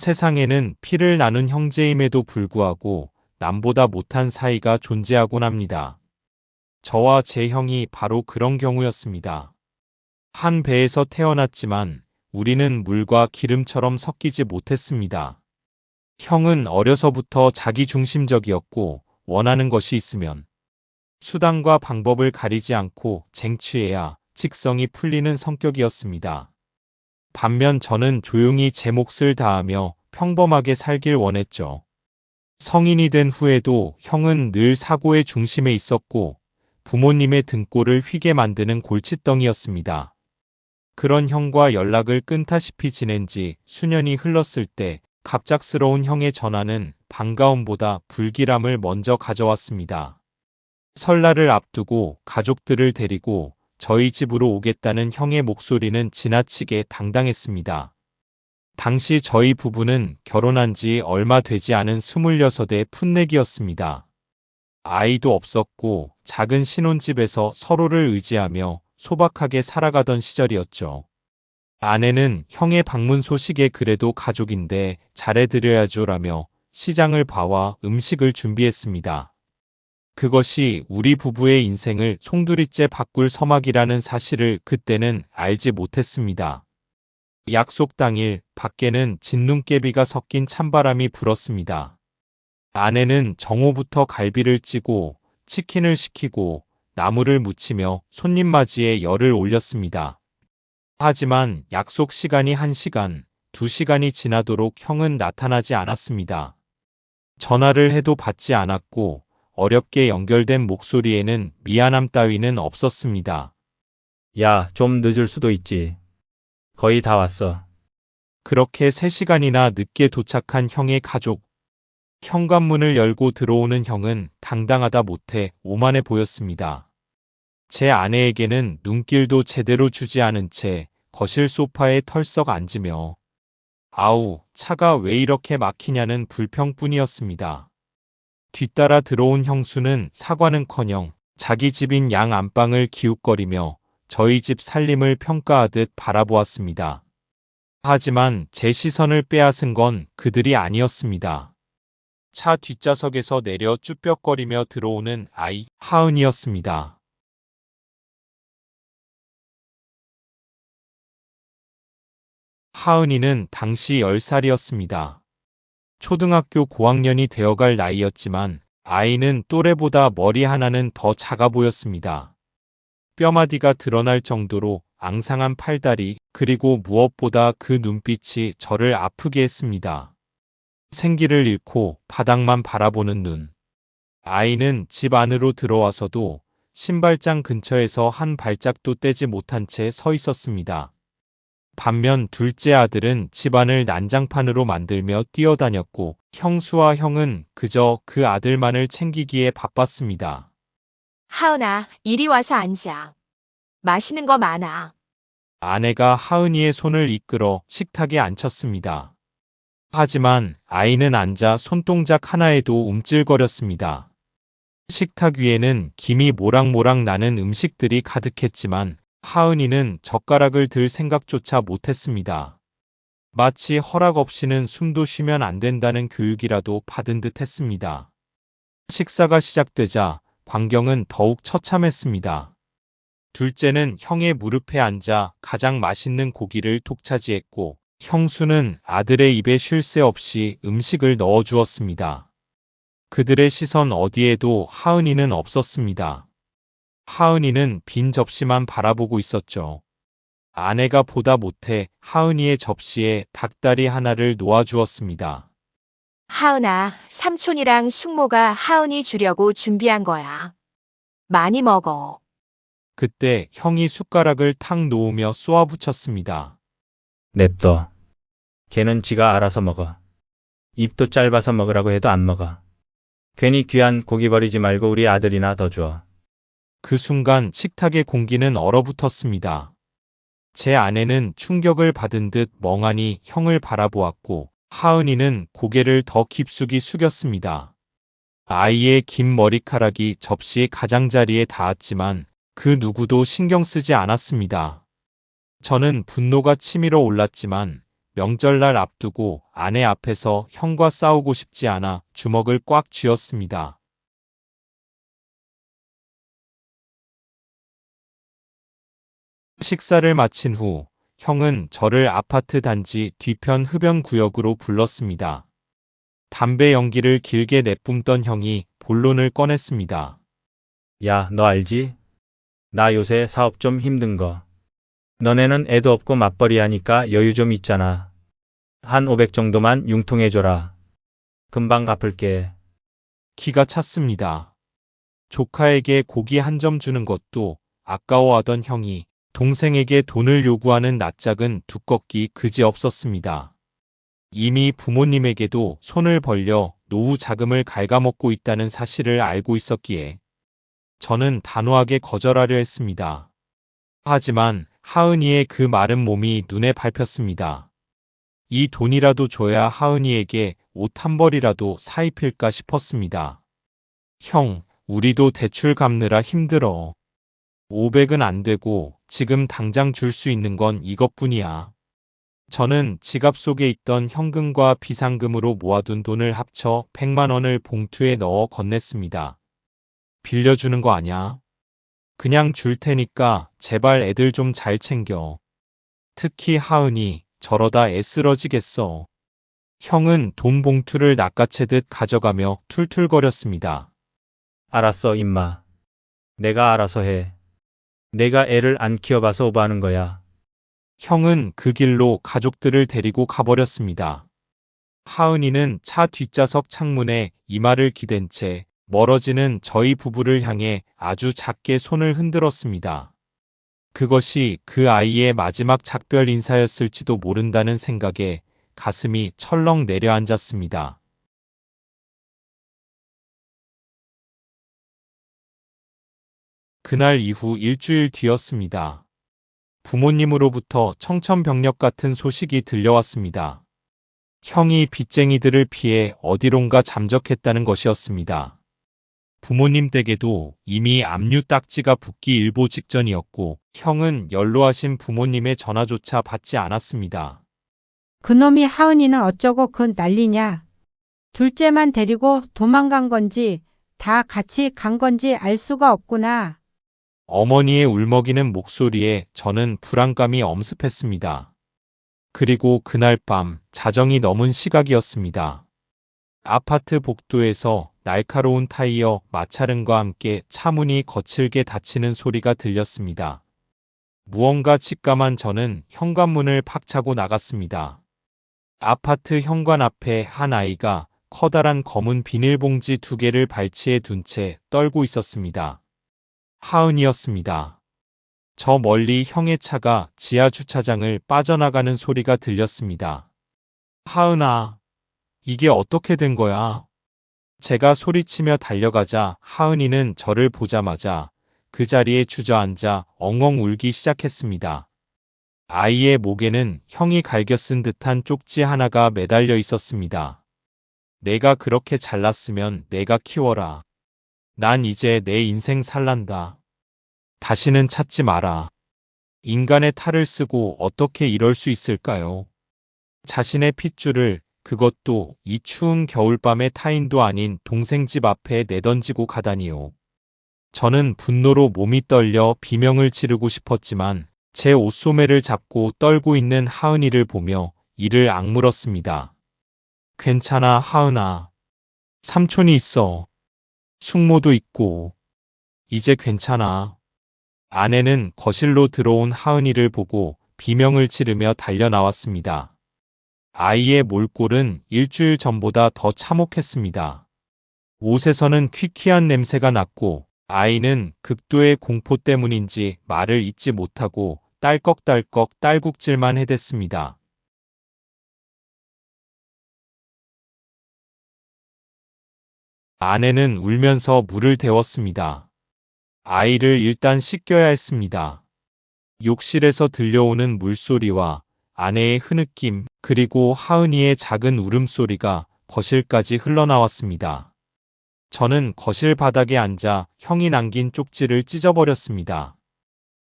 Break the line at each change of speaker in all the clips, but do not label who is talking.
세상에는 피를 나눈 형제임에도 불구하고 남보다 못한 사이가 존재하곤 합니다. 저와 제 형이 바로 그런 경우였습니다. 한 배에서 태어났지만 우리는 물과 기름처럼 섞이지 못했습니다. 형은 어려서부터 자기중심적이었고 원하는 것이 있으면 수단과 방법을 가리지 않고 쟁취해야 직성이 풀리는 성격이었습니다. 반면 저는 조용히 제 몫을 다하며 평범하게 살길 원했죠. 성인이 된 후에도 형은 늘 사고의 중심에 있었고 부모님의 등골을 휘게 만드는 골칫덩이였습니다. 그런 형과 연락을 끊다시피 지낸 지 수년이 흘렀을 때 갑작스러운 형의 전화는 반가움보다 불길함을 먼저 가져왔습니다. 설날을 앞두고 가족들을 데리고 저희 집으로 오겠다는 형의 목소리는 지나치게 당당했습니다. 당시 저희 부부는 결혼한 지 얼마 되지 않은 26의 풋내기였습니다. 아이도 없었고 작은 신혼집에서 서로를 의지하며 소박하게 살아가던 시절이었죠. 아내는 형의 방문 소식에 그래도 가족인데 잘해드려야죠라며 시장을 봐와 음식을 준비했습니다. 그것이 우리 부부의 인생을 송두리째 바꿀 서막이라는 사실을 그때는 알지 못했습니다. 약속 당일 밖에는 진눈깨비가 섞인 찬바람이 불었습니다. 아내는 정오부터 갈비를 찌고 치킨을 시키고 나물을 무치며 손님 맞이에 열을 올렸습니다. 하지만 약속 시간이 1시간, 2시간이 지나도록 형은 나타나지 않았습니다. 전화를 해도 받지 않았고 어렵게 연결된 목소리에는 미안함 따위는 없었습니다.
야, 좀 늦을 수도 있지. 거의 다 왔어.
그렇게 3시간이나 늦게 도착한 형의 가족. 현관문을 열고 들어오는 형은 당당하다 못해 오만해 보였습니다. 제 아내에게는 눈길도 제대로 주지 않은 채 거실 소파에 털썩 앉으며 아우, 차가 왜 이렇게 막히냐는 불평뿐이었습니다. 뒤따라 들어온 형수는 사과는커녕 자기 집인 양 안방을 기웃거리며 저희 집 살림을 평가하듯 바라보았습니다. 하지만 제 시선을 빼앗은 건 그들이 아니었습니다. 차 뒷좌석에서 내려 쭈뼛거리며 들어오는 아이 하은이었습니다. 하은이는 당시 10살이었습니다. 초등학교 고학년이 되어갈 나이였지만 아이는 또래보다 머리 하나는 더 작아 보였습니다. 뼈마디가 드러날 정도로 앙상한 팔다리, 그리고 무엇보다 그 눈빛이 저를 아프게 했습니다. 생기를 잃고 바닥만 바라보는 눈. 아이는 집 안으로 들어와서도 신발장 근처에서 한 발짝도 떼지 못한 채 서 있었습니다. 반면 둘째 아들은 집안을 난장판으로 만들며 뛰어다녔고 형수와 형은 그저 그 아들만을 챙기기에 바빴습니다.
하은아, 이리 와서 앉아. 맛있는 거 많아.
아내가 하은이의 손을 이끌어 식탁에 앉혔습니다. 하지만 아이는 앉아 손동작 하나에도 움찔거렸습니다. 식탁 위에는 김이 모락모락 나는 음식들이 가득했지만 하은이는 젓가락을 들 생각조차 못했습니다. 마치 허락 없이는 숨도 쉬면 안 된다는 교육이라도 받은 듯 했습니다. 식사가 시작되자 광경은 더욱 처참했습니다. 둘째는 형의 무릎에 앉아 가장 맛있는 고기를 독차지했고 형수는 아들의 입에 쉴 새 없이 음식을 넣어주었습니다. 그들의 시선 어디에도 하은이는 없었습니다. 하은이는 빈 접시만 바라보고 있었죠. 아내가 보다 못해 하은이의 접시에 닭다리 하나를 놓아주었습니다.
하은아, 삼촌이랑 숙모가 하은이 주려고 준비한 거야. 많이 먹어.
그때 형이 숟가락을 탁 놓으며 쏘아붙였습니다.
냅둬. 걔는 지가 알아서 먹어. 입도 짧아서 먹으라고 해도 안 먹어. 괜히 귀한 고기 버리지 말고 우리 아들이나 더 줘.
그 순간 식탁의 공기는 얼어붙었습니다. 제 아내는 충격을 받은 듯 멍하니 형을 바라보았고 하은이는 고개를 더 깊숙이 숙였습니다. 아이의 긴 머리카락이 접시 가장자리에 닿았지만 그 누구도 신경 쓰지 않았습니다. 저는 분노가 치밀어 올랐지만 명절날 앞두고 아내 앞에서 형과 싸우고 싶지 않아 주먹을 꽉 쥐었습니다. 식사를 마친 후 형은 저를 아파트 단지 뒤편 흡연 구역으로 불렀습니다. 담배 연기를 길게 내뿜던 형이 본론을 꺼냈습니다.
야, 너 알지? 나 요새 사업 좀 힘든 거. 너네는 애도 없고 맞벌이 하니까 여유 좀 있잖아. 한 500 정도만 융통해줘라. 금방 갚을게.
기가 찼습니다. 조카에게 고기 한 점 주는 것도 아까워하던 형이 동생에게 돈을 요구하는 낯짝은 두껍기 그지없었습니다. 이미 부모님에게도 손을 벌려 노후 자금을 갉아먹고 있다는 사실을 알고 있었기에 저는 단호하게 거절하려 했습니다. 하지만 하은이의 그 마른 몸이 눈에 밟혔습니다. 이 돈이라도 줘야 하은이에게 옷 한 벌이라도 사입힐까 싶었습니다. 형, 우리도 대출 갚느라 힘들어. 500은 안 되고 지금 당장 줄 수 있는 건 이것뿐이야. 저는 지갑 속에 있던 현금과 비상금으로 모아둔 돈을 합쳐 100만 원을 봉투에 넣어 건넸습니다. 빌려주는 거 아냐? 그냥 줄 테니까 제발 애들 좀 잘 챙겨. 특히 하은이 저러다 애쓰러지겠어. 형은 돈 봉투를 낚아채듯 가져가며 툴툴거렸습니다.
알았어, 임마. 내가 알아서 해. 내가 애를 안 키워봐서 오버하는 거야.
형은 그 길로 가족들을 데리고 가버렸습니다. 하은이는 차 뒷좌석 창문에 이마를 기댄 채 멀어지는 저희 부부를 향해 아주 작게 손을 흔들었습니다. 그것이 그 아이의 마지막 작별 인사였을지도 모른다는 생각에 가슴이 철렁 내려앉았습니다. 그날 이후 일주일 뒤였습니다. 부모님으로부터 청천벽력 같은 소식이 들려왔습니다. 형이 빚쟁이들을 피해 어디론가 잠적했다는 것이었습니다. 부모님 댁에도 이미 압류 딱지가 붙기 일보 직전이었고 형은 연로하신 부모님의 전화조차 받지 않았습니다.
그놈이 하은이는 어쩌고 그 난리냐. 둘째만 데리고 도망간 건지 다 같이 간 건지 알 수가 없구나.
어머니의 울먹이는 목소리에 저는 불안감이 엄습했습니다. 그리고 그날 밤 자정이 넘은 시각이었습니다. 아파트 복도에서 날카로운 타이어 마찰음과 함께 차문이 거칠게 닫히는 소리가 들렸습니다. 무언가 직감한 저는 현관문을 팍 차고 나갔습니다. 아파트 현관 앞에 한 아이가 커다란 검은 비닐봉지 2개를 발치에 둔 채 떨고 있었습니다. 하은이었습니다. 저 멀리 형의 차가 지하 주차장을 빠져나가는 소리가 들렸습니다. 하은아, 이게 어떻게 된 거야? 제가 소리치며 달려가자 하은이는 저를 보자마자 그 자리에 주저앉아 엉엉 울기 시작했습니다. 아이의 목에는 형이 갈겨 쓴 듯한 쪽지 하나가 매달려 있었습니다. 내가 그렇게 잘났으면 내가 키워라. 난 이제 내 인생 살란다. 다시는 찾지 마라. 인간의 탈을 쓰고 어떻게 이럴 수 있을까요? 자신의 핏줄을 그것도 이 추운 겨울밤에 타인도 아닌 동생 집 앞에 내던지고 가다니요. 저는 분노로 몸이 떨려 비명을 지르고 싶었지만 제 옷소매를 잡고 떨고 있는 하은이를 보며 이를 악물었습니다. 괜찮아, 하은아. 삼촌이 있어. 숙모도 있고. 이제 괜찮아. 아내는 거실로 들어온 하은이를 보고 비명을 지르며 달려나왔습니다. 아이의 몰골은 일주일 전보다 더 참혹했습니다. 옷에서는 퀴퀴한 냄새가 났고 아이는 극도의 공포 때문인지 말을 잇지 못하고 딸꺽딸꺽 딸꾹질만 해댔습니다. 아내는 울면서 물을 데웠습니다. 아이를 일단 씻겨야 했습니다. 욕실에서 들려오는 물소리와 아내의 흐느낌 그리고 하은이의 작은 울음소리가 거실까지 흘러나왔습니다. 저는 거실 바닥에 앉아 형이 남긴 쪽지를 찢어버렸습니다.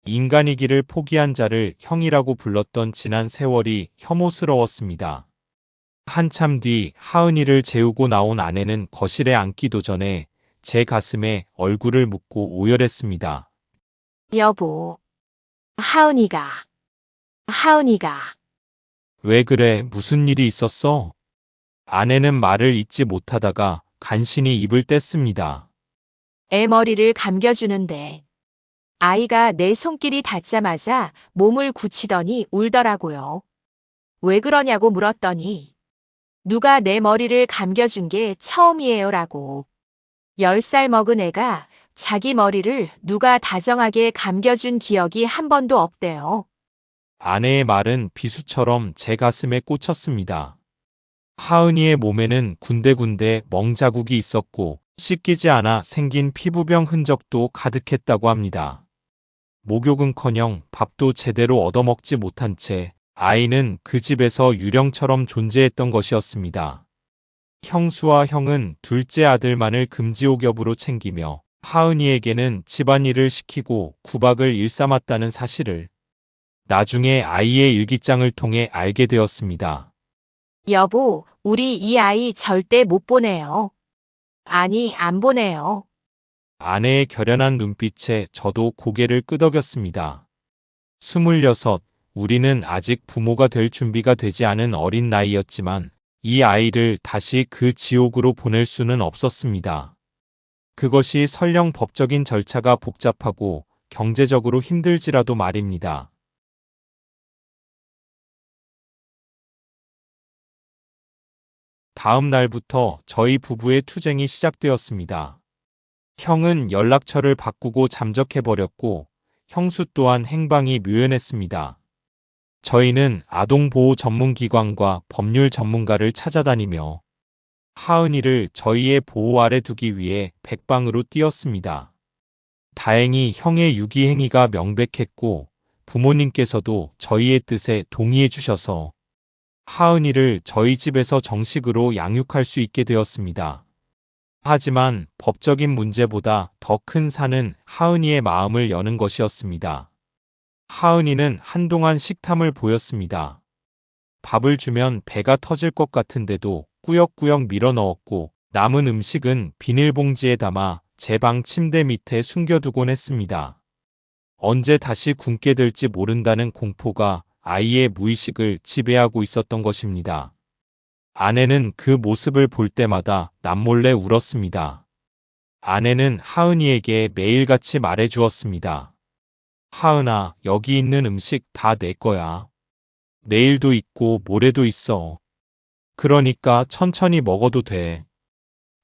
인간이기를 포기한 자를 형이라고 불렀던 지난 세월이 혐오스러웠습니다. 한참 뒤 하은이를 재우고 나온 아내는 거실에 앉기도 전에 제 가슴에 얼굴을 묻고 오열했습니다.
여보, 하은이가.
왜 그래? 무슨 일이 있었어? 아내는 말을 잇지 못하다가 간신히 입을 뗐습니다.
애 머리를 감겨주는데 아이가 내 손길이 닿자마자 몸을 굳히더니 울더라고요. 왜 그러냐고 물었더니 누가 내 머리를 감겨준 게 처음이에요라고. 10살 먹은 애가 자기 머리를 누가 다정하게 감겨준 기억이 한 번도 없대요.
아내의 말은 비수처럼 제 가슴에 꽂혔습니다. 하은이의 몸에는 군데군데 멍자국이 있었고 씻기지 않아 생긴 피부병 흔적도 가득했다고 합니다. 목욕은커녕 밥도 제대로 얻어먹지 못한 채 아이는 그 집에서 유령처럼 존재했던 것이었습니다. 형수와 형은 둘째 아들만을 금지옥엽으로 챙기며 하은이에게는 집안일을 시키고 구박을 일삼았다는 사실을 나중에 아이의 일기장을 통해 알게 되었습니다.
여보, 우리 이 아이 절대 못 보내요. 아니, 안 보내요.
아내의 결연한 눈빛에 저도 고개를 끄덕였습니다. 26, 우리는 아직 부모가 될 준비가 되지 않은 어린 나이였지만 이 아이를 다시 그 지옥으로 보낼 수는 없었습니다. 그것이 설령 법적인 절차가 복잡하고 경제적으로 힘들지라도 말입니다. 다음 날부터 저희 부부의 투쟁이 시작되었습니다. 형은 연락처를 바꾸고 잠적해버렸고 형수 또한 행방이 묘연했습니다. 저희는 아동보호 전문기관과 법률 전문가를 찾아다니며 하은이를 저희의 보호 아래 두기 위해 백방으로 뛰었습니다. 다행히 형의 유기행위가 명백했고 부모님께서도 저희의 뜻에 동의해 주셔서 하은이를 저희 집에서 정식으로 양육할 수 있게 되었습니다. 하지만 법적인 문제보다 더 큰 산은 하은이의 마음을 여는 것이었습니다. 하은이는 한동안 식탐을 보였습니다. 밥을 주면 배가 터질 것 같은데도 꾸역꾸역 밀어 넣었고 남은 음식은 비닐봉지에 담아 제 방 침대 밑에 숨겨두곤 했습니다. 언제 다시 굶게 될지 모른다는 공포가 아이의 무의식을 지배하고 있었던 것입니다. 아내는 그 모습을 볼 때마다 남몰래 울었습니다. 아내는 하은이에게 매일같이 말해주었습니다. 하은아, 여기 있는 음식 다 내 거야. 내일도 있고 모레도 있어. 그러니까 천천히 먹어도 돼.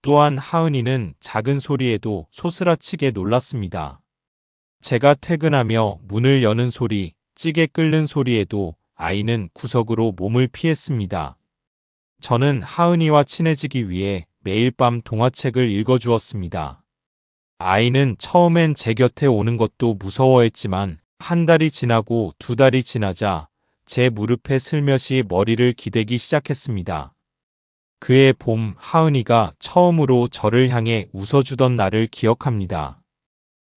또한 하은이는 작은 소리에도 소스라치게 놀랐습니다. 제가 퇴근하며 문을 여는 소리, 찌개 끓는 소리에도 아이는 구석으로 몸을 피했습니다. 저는 하은이와 친해지기 위해 매일 밤 동화책을 읽어주었습니다. 아이는 처음엔 제 곁에 오는 것도 무서워했지만 한 달이 지나고 2달이 지나자 제 무릎에 슬며시 머리를 기대기 시작했습니다. 그해 봄 하은이가 처음으로 저를 향해 웃어주던 날을 기억합니다.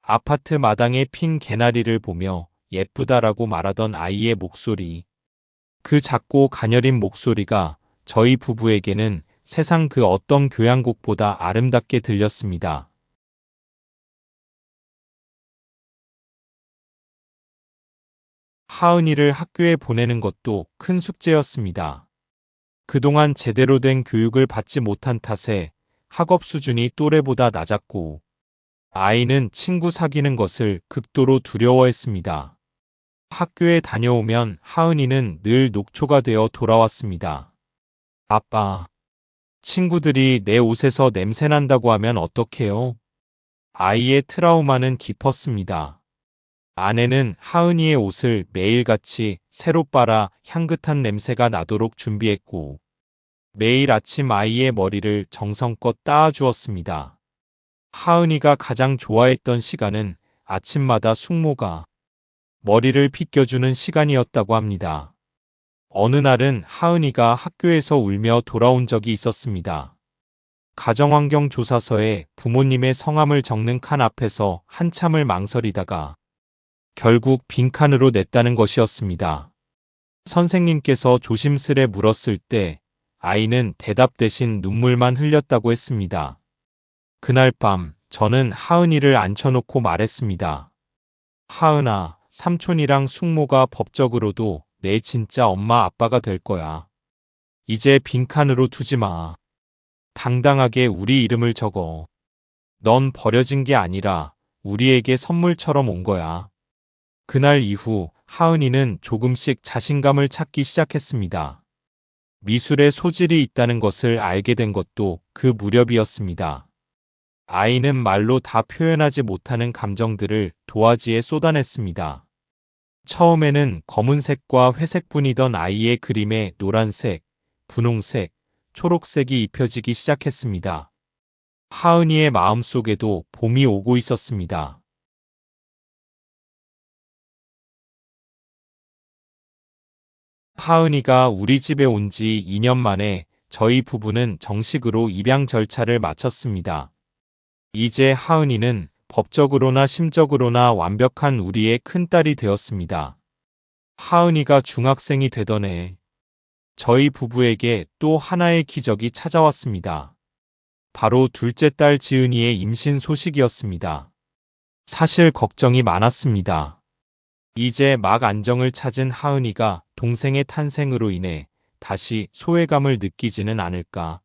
아파트 마당에 핀 개나리를 보며 예쁘다라고 말하던 아이의 목소리. 그 작고 가녀린 목소리가 저희 부부에게는 세상 그 어떤 교향곡보다 아름답게 들렸습니다. 하은이를 학교에 보내는 것도 큰 숙제였습니다. 그동안 제대로 된 교육을 받지 못한 탓에 학업 수준이 또래보다 낮았고 아이는 친구 사귀는 것을 극도로 두려워했습니다. 학교에 다녀오면 하은이는 늘 녹초가 되어 돌아왔습니다. 아빠, 친구들이 내 옷에서 냄새난다고 하면 어떡해요? 아이의 트라우마는 깊었습니다. 아내는 하은이의 옷을 매일같이 새로 빨아 향긋한 냄새가 나도록 준비했고 매일 아침 아이의 머리를 정성껏 따아주었습니다. 하은이가 가장 좋아했던 시간은 아침마다 숙모가 머리를 빗겨주는 시간이었다고 합니다. 어느 날은 하은이가 학교에서 울며 돌아온 적이 있었습니다. 가정환경 조사서에 부모님의 성함을 적는 칸 앞에서 한참을 망설이다가 결국 빈칸으로 냈다는 것이었습니다. 선생님께서 조심스레 물었을 때 아이는 대답 대신 눈물만 흘렸다고 했습니다. 그날 밤 저는 하은이를 앉혀놓고 말했습니다. 하은아, 삼촌이랑 숙모가 법적으로도 내 진짜 엄마 아빠가 될 거야. 이제 빈칸으로 두지 마. 당당하게 우리 이름을 적어. 넌 버려진 게 아니라 우리에게 선물처럼 온 거야. 그날 이후 하은이는 조금씩 자신감을 찾기 시작했습니다. 미술에 소질이 있다는 것을 알게 된 것도 그 무렵이었습니다. 아이는 말로 다 표현하지 못하는 감정들을 도화지에 쏟아냈습니다. 처음에는 검은색과 회색뿐이던 아이의 그림에 노란색, 분홍색, 초록색이 입혀지기 시작했습니다. 하은이의 마음속에도 봄이 오고 있었습니다. 하은이가 우리 집에 온 지 2년 만에 저희 부부는 정식으로 입양 절차를 마쳤습니다. 이제 하은이는 법적으로나 심적으로나 완벽한 우리의 큰딸이 되었습니다. 하은이가 중학생이 되던 해 저희 부부에게 또 하나의 기적이 찾아왔습니다. 바로 둘째 딸 지은이의 임신 소식이었습니다. 사실 걱정이 많았습니다. 이제 막 안정을 찾은 하은이가 동생의 탄생으로 인해 다시 소외감을 느끼지는 않을까.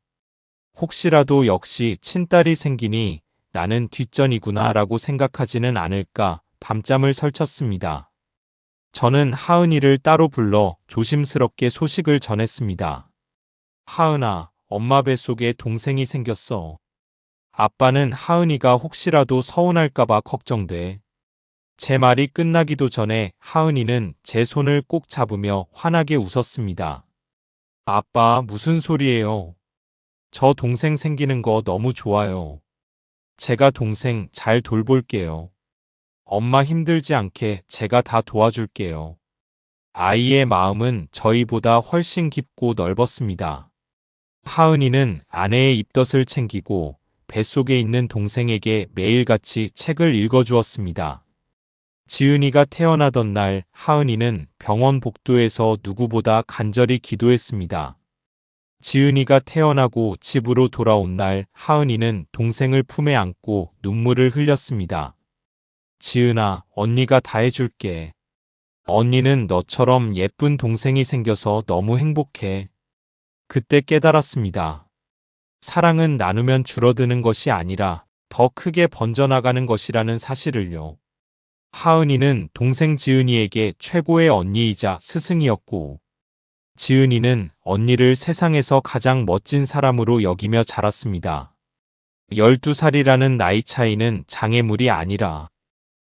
혹시라도 역시 친딸이 생기니 나는 뒷전이구나 라고 생각하지는 않을까 밤잠을 설쳤습니다. 저는 하은이를 따로 불러 조심스럽게 소식을 전했습니다. 하은아, 엄마 뱃속에 동생이 생겼어. 아빠는 하은이가 혹시라도 서운할까봐 걱정돼. 제 말이 끝나기도 전에 하은이는 제 손을 꼭 잡으며 환하게 웃었습니다. 아빠, 무슨 소리예요? 저 동생 생기는 거 너무 좋아요. 제가 동생 잘 돌볼게요. 엄마 힘들지 않게 제가 다 도와줄게요. 아이의 마음은 저희보다 훨씬 깊고 넓었습니다. 하은이는 아내의 입덧을 챙기고 뱃속에 있는 동생에게 매일같이 책을 읽어주었습니다. 지은이가 태어나던 날 하은이는 병원 복도에서 누구보다 간절히 기도했습니다. 지은이가 태어나고 집으로 돌아온 날 하은이는 동생을 품에 안고 눈물을 흘렸습니다. 지은아, 언니가 다 해줄게. 언니는 너처럼 예쁜 동생이 생겨서 너무 행복해. 그때 깨달았습니다. 사랑은 나누면 줄어드는 것이 아니라 더 크게 번져나가는 것이라는 사실을요. 하은이는 동생 지은이에게 최고의 언니이자 스승이었고, 지은이는 언니를 세상에서 가장 멋진 사람으로 여기며 자랐습니다. 12살이라는 나이 차이는 장애물이 아니라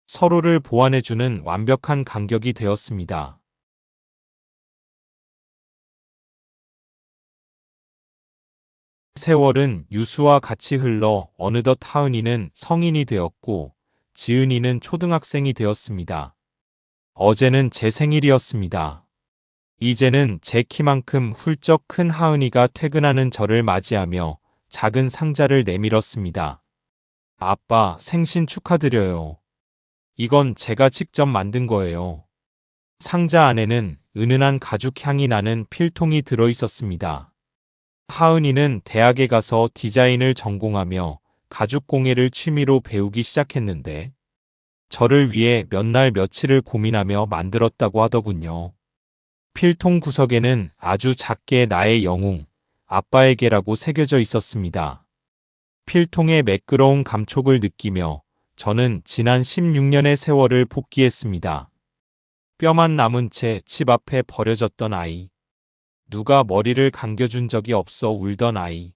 서로를 보완해주는 완벽한 간격이 되었습니다. 세월은 유수와 같이 흘러 어느덧 하은이는 성인이 되었고 지은이는 초등학생이 되었습니다. 어제는 제 생일이었습니다. 이제는 제 키만큼 훌쩍 큰 하은이가 퇴근하는 저를 맞이하며 작은 상자를 내밀었습니다. 아빠, 생신 축하드려요. 이건 제가 직접 만든 거예요. 상자 안에는 은은한 가죽 향이 나는 필통이 들어 있었습니다. 하은이는 대학에 가서 디자인을 전공하며 가죽 공예를 취미로 배우기 시작했는데 저를 위해 몇 날 며칠을 고민하며 만들었다고 하더군요. 필통 구석에는 아주 작게 나의 영웅, 아빠에게라고 새겨져 있었습니다. 필통의 매끄러운 감촉을 느끼며 저는 지난 16년의 세월을 복기했습니다. 뼈만 남은 채 집 앞에 버려졌던 아이. 누가 머리를 감겨준 적이 없어 울던 아이.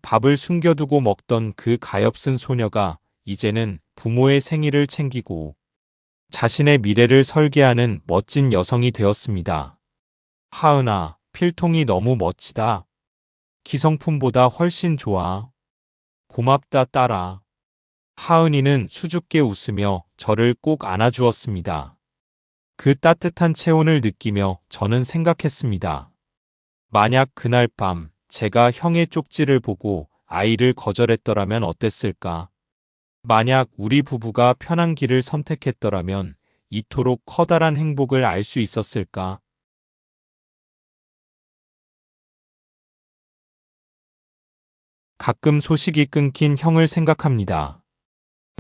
밥을 숨겨두고 먹던 그 가엾은 소녀가 이제는 부모의 생일을 챙기고 자신의 미래를 설계하는 멋진 여성이 되었습니다. 하은아, 필통이 너무 멋지다. 기성품보다 훨씬 좋아. 고맙다, 딸아. 하은이는 수줍게 웃으며 저를 꼭 안아주었습니다. 그 따뜻한 체온을 느끼며 저는 생각했습니다. 만약 그날 밤 제가 형의 쪽지를 보고 아이를 거절했더라면 어땠을까? 만약 우리 부부가 편한 길을 선택했더라면 이토록 커다란 행복을 알 수 있었을까? 가끔 소식이 끊긴 형을 생각합니다.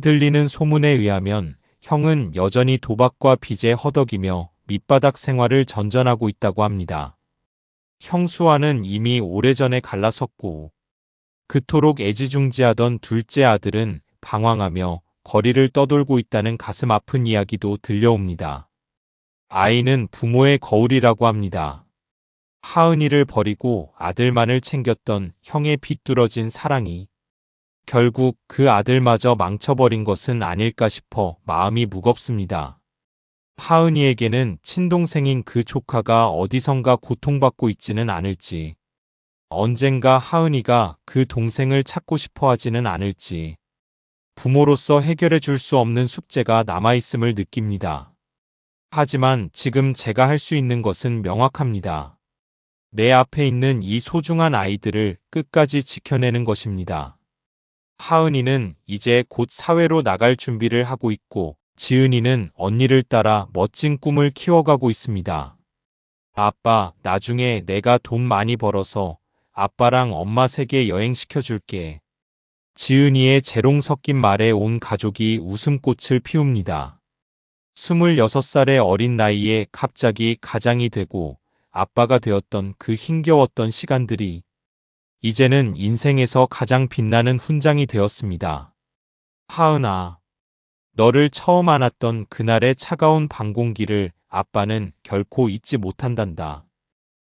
들리는 소문에 의하면 형은 여전히 도박과 빚에 허덕이며 밑바닥 생활을 전전하고 있다고 합니다. 형수와는 이미 오래전에 갈라섰고 그토록 애지중지하던 둘째 아들은 방황하며 거리를 떠돌고 있다는 가슴 아픈 이야기도 들려옵니다. 아이는 부모의 거울이라고 합니다. 하은이를 버리고 아들만을 챙겼던 형의 비뚤어진 사랑이 결국 그 아들마저 망쳐버린 것은 아닐까 싶어 마음이 무겁습니다. 하은이에게는 친동생인 그 조카가 어디선가 고통받고 있지는 않을지, 언젠가 하은이가 그 동생을 찾고 싶어 하지는 않을지, 부모로서 해결해 줄 수 없는 숙제가 남아있음을 느낍니다. 하지만 지금 제가 할 수 있는 것은 명확합니다. 내 앞에 있는 이 소중한 아이들을 끝까지 지켜내는 것입니다. 하은이는 이제 곧 사회로 나갈 준비를 하고 있고, 지은이는 언니를 따라 멋진 꿈을 키워가고 있습니다. 아빠, 나중에 내가 돈 많이 벌어서 아빠랑 엄마 세계 여행시켜줄게. 지은이의 재롱 섞인 말에 온 가족이 웃음꽃을 피웁니다. 26살의 어린 나이에 갑자기 가장이 되고 아빠가 되었던 그 힘겨웠던 시간들이 이제는 인생에서 가장 빛나는 훈장이 되었습니다. 하은아, 너를 처음 안았던 그날의 차가운 방 공기를 아빠는 결코 잊지 못한단다.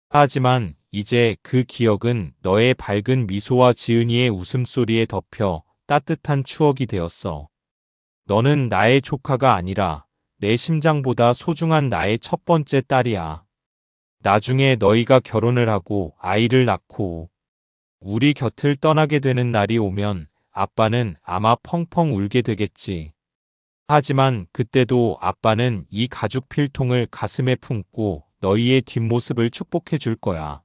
하지만 이제 그 기억은 너의 밝은 미소와 지은이의 웃음소리에 덮여 따뜻한 추억이 되었어. 너는 나의 조카가 아니라 내 심장보다 소중한 나의 첫 번째 딸이야. 나중에 너희가 결혼을 하고 아이를 낳고 우리 곁을 떠나게 되는 날이 오면 아빠는 아마 펑펑 울게 되겠지. 하지만 그때도 아빠는 이 가죽 필통을 가슴에 품고 너희의 뒷모습을 축복해 줄 거야.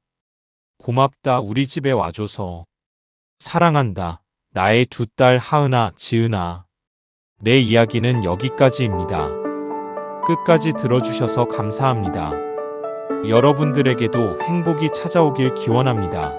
고맙다, 우리 집에 와줘서. 사랑한다, 나의 두 딸 하은아, 지은아. 내 이야기는 여기까지입니다. 끝까지 들어주셔서 감사합니다. 여러분들에게도 행복이 찾아오길 기원합니다.